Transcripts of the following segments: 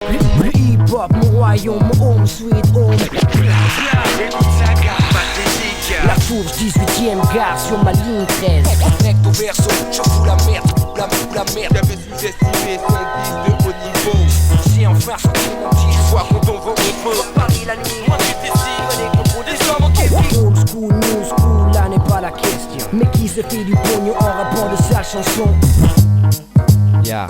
Le hip-hop, mon royaume, mon home, sweet home. La fourche, 18ème gare sur ma ligne 13. Recto verso, je fous la merde, la merde. J'avais sous-estimé son disque de haut niveau. J'ai enfin sorti mon titre. Tu vois quand on va au feu. Paris la nuit, Moi tu décides, les contrôles des hommes en question. old school, new school, là n'est pas la question. Mais qui se fait du pognon en rapport de sa chanson? Yeah.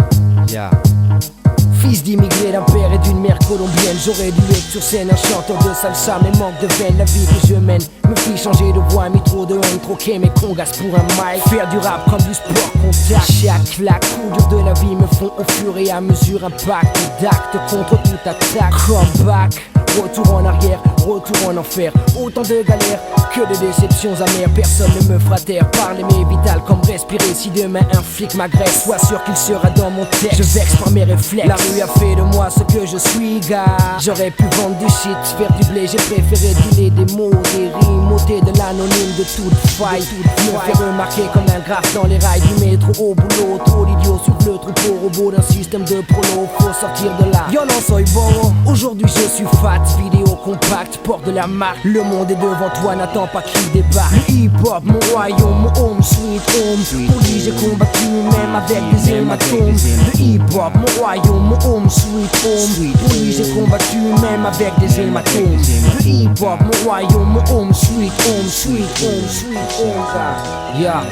Fils d'immigrés d'un père et d'une mère colombienne, j'aurais dû être sur scène un chanteur de salsa, mais manque de veine. La vie que je mène me fit changer de voix, mis trop de haine, troquer mes congas pour un mic. Faire du rap comme du sport contact. Chaque claque, coup dur de la vie me font au fur et à mesure impact d'actes contre toute attaque. Comeback, retour en arrière, retour en enfer. Autant de galères que de déceptions amères. Personne ne me fera taire, parler mes vitales comme respirer. Si demain un flic m'agresse, sois sûr qu'il sera dans mon texte. Je vexe par mes réflexes. La rue a fait de moi ce que je suis, gars. J'aurais pu vendre du shit, faire du blé. J'ai préféré dealer des mots, des rimes, ôter de l'anonyme de toute faille. Me faire remarquer comme un graphe dans les rails du métro au boulot. Trop d'idiots sur le troupeau robot d'un système de prolo. Faut sortir de là, yo non soy bon. Aujourd'hui je suis fat, vidéo compacte, porte de la marque. Le monde est devant toi, n'attends pas qu'il débarque. Le hip-hop, mon royaume, mon home, sweet home. Pour lui j'ai combattu même avec des hématomes. Le hip-hop, mon royaume, mon home, sweet home. Pour lui j'ai combattu même avec des hématomes. Le hip-hop, mon royaume, mon home, sweet home, sweet home, sweet home. Yeah.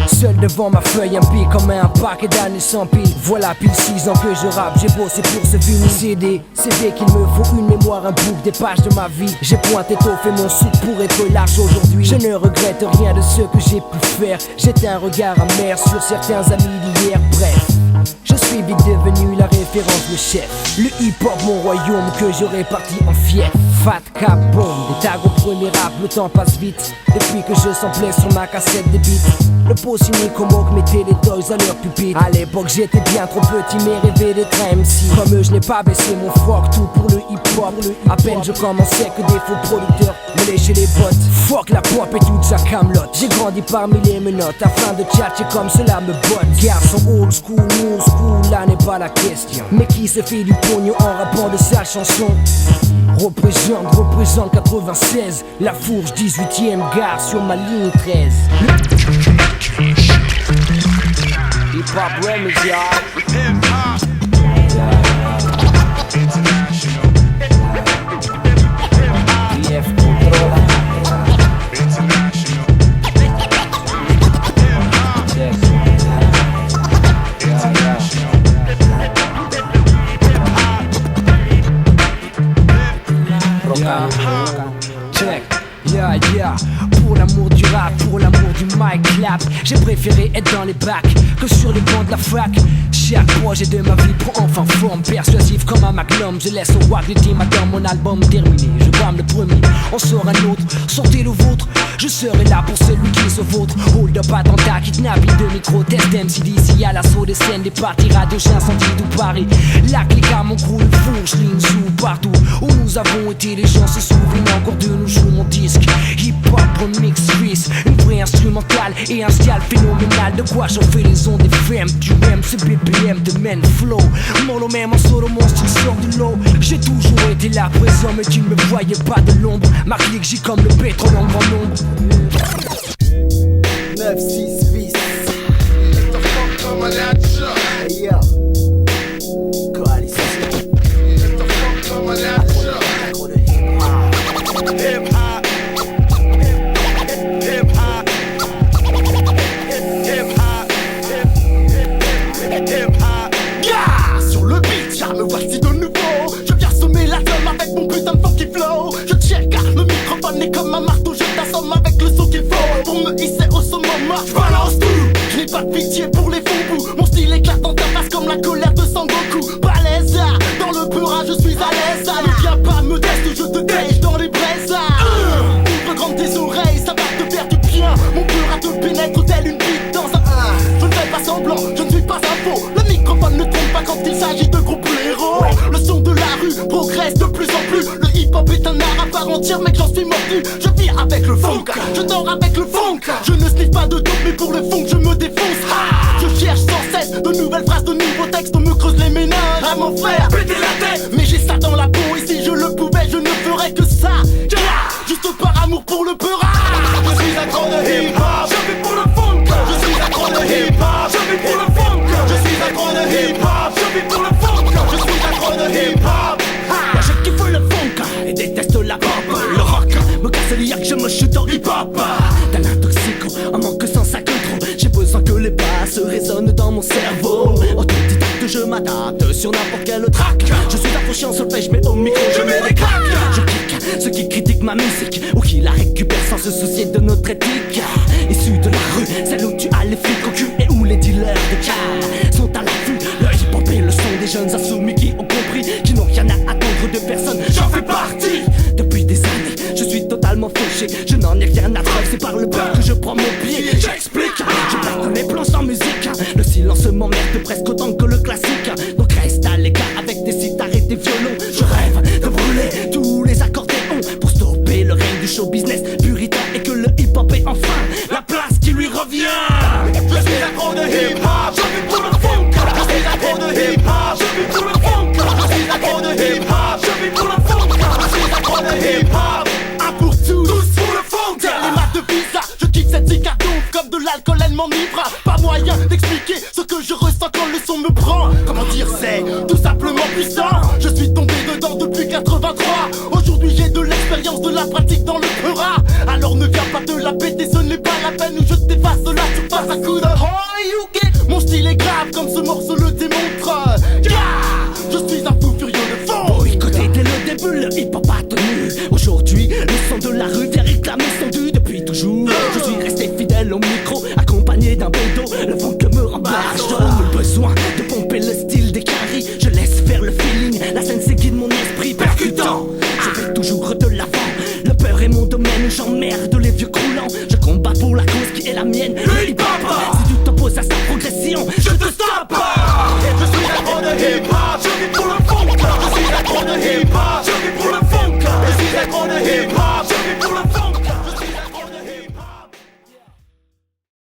Seul devant ma feuille, un pic comme un paquet d'années sans pile. Voilà pile 6 ans que je rappe, j'ai bossé pour ce vinyle CD. CV qu'il me faut une mémoire, un book, des pages de ma vie. J'ai pointé tôt, fait mon soupe pour être large aujourd'hui. Je ne regrette rien de ce que j'ai pu faire. J'étais un regard amer sur certains amis d'hier. Bref, je suis vite devenu la référence, le chef. Le hip-hop, mon royaume que j'aurais parti en fief. Fat cap, bombe, des tags au premier rap, le temps passe vite. Depuis que je samplais sur ma cassette des beats. Le pot cynique au moque mettait les toys à leur pupitre. À l'époque j'étais bien trop petit mais rêvais d'être MC. Comme eux je n'ai pas baissé mon froc, tout pour le hip-hop. À peine je commençais que des faux producteurs me léchaient les bottes. Fuck la pop et toute sa camelote. J'ai grandi parmi les menottes afin de tchatcher comme cela me botte. Garçon old school, new school, là n'est pas la question. Mais qui se fait du pognon en rapport de sa chanson? Représente 96. La fourche, 18ème gare sur ma ligne 13. Hip-hop remix, y'all. BF controla. Check, yeah. Pour l'amour du rap, pour l'amour du mic clap, j'ai préféré être dans les bacs que sur les bancs de la fac. Chaque projet de ma vie prend enfin forme, persuasif comme un magnum. Je laisse au roi du team dans mon album terminé. Je bâme le premier, on sort un autre, sortez le vôtre. Je serai là pour celui qui se vautre. Hold up, attentat, kidnapping de micro, test MC d'ici à l'assaut des scènes, des parties radio, incendie tout Paris. La clique à mon crew, le fourche, ligne sous partout où nous avons été, les gens se souviennent encore de nous, jouons mon disque. Hip-hop, remix, Suisse, une vraie instrumentale et un style phénoménal. De quoi j'en fais les ondes FM, du même, ce BPM de men flow. Mon même en solo, monstre, il sort de l'eau. J'ai toujours été là présent, mais tu ne me voyais pas de l'ombre. Ma clique, j'ai comme le pétrole en grand nombre. 9-6 bis. Hey yo. Coalition. Hip-hop. Hip-hop. Hip-hop. Yeah. Sur le beat, me voici de nouveau. Je viens sommer la somme avec mon putain de funky flow. Je check, le microphone est comme un marteau. Je t'assomme avec le son qu'il faut pour me hisser au sommet. Je balance tout. Je n'ai pas de pitié pour les faux bouts. Mon style éclate dans ta face comme la colère de Sangoku. Balèze, dans le pura je suis à l'aise. Ne viens pas me tester, je te tèche dans les braises. Ouvre grande tes oreilles, ça va te faire du bien. Mon pura te pénètre tel une bite dans un. Je ne fais pas semblant, je ne suis pas un faux. Le microphone ne trompe pas quand il s'agit de groupes héros. Le son de la rue progresse de plus en plus. Le hip-hop est un art à part entière, mec, j'en suis mordu. Je vis avec le funk, je dors avec le funk. Je ne sniffe pas de dope, mais pour le funk, je me défonce. Je cherche sans cesse de nouvelles phrases, de nouveaux textes. On me creuse les méninges à m'en faire péter la tête. Mais j'ai ça dans la peau, et si je le pouvais, je ne ferais que ça. Juste par amour pour le peura. Je suis accro de hip-hop, je vis pour le funk. Je suis accro de hip-hop, je vis pour le funk. Je suis accro de hip-hop, je vis pour le funk. Je suis accro de hip-hop. Moi je kiffe le funk et déteste la pop. Le rock me casse le yak, je me chute dans hip-hop. T'as l'intoxico, en manque sans sac trop. J'ai besoin que les basses résonnent dans mon cerveau. Autodidacte, je m'adapte sur n'importe quel track. Je suis approché en solfège, mais au micro je mets des claques. Je kick ceux qui critiquent ma musique ou qui la récupèrent sans se soucier de notre éthique. Issus de la rue, celle où tu as les flics au cul et où les dealers de cas sont à l'affût. Le hip-hop est le son des jeunes insoumis qui ont compris, qui n'ont rien à attendre de personne. J'en fais partie. Depuis des années, je suis totalement fauché. Je n'en ai rien à faire, c'est par le peur que je prends mon pied. J'explique, je pète mes plans sans musique. Le silence m'emmerde presque autant que le classique. Donc reste à l'écart avec des sitares et des violons. Je rêve de brûler tous les accordéons pour stopper le règne du show business puritain et que le hip-hop ait enfin la place qui lui revient. Je suis accro de hip-hop, je vis pour le funk. Je suis accro de hip-hop, je vis pour le funk. Je suis accro de hip-hop, je vis pour le funk. Je suis accro de hip-hop. Un pour tous pour le funk. Les maths de pizza, je kiffe cette cicatrice comme de l'alcool, elle m'enivre. Pas moyen d'expliquer ce que je ressens quand le son me prend. Comment dire, c'est tout simplement puissant. Je suis tombé dedans depuis 83. Aujourd'hui j'ai de l'expérience, de la pratique dans le peura. Alors ne viens pas te la péter, ce n'est pas la peine où je t'efface de la surface à coup de Mon style est grave comme ce morceau le démontre. Je suis un fou furieux de fond. Boycotté dès le début, le hip-hop a tenu. Aujourd'hui, le son de la rue vient réclamer son dû depuis toujours. Je suis resté fidèle au micro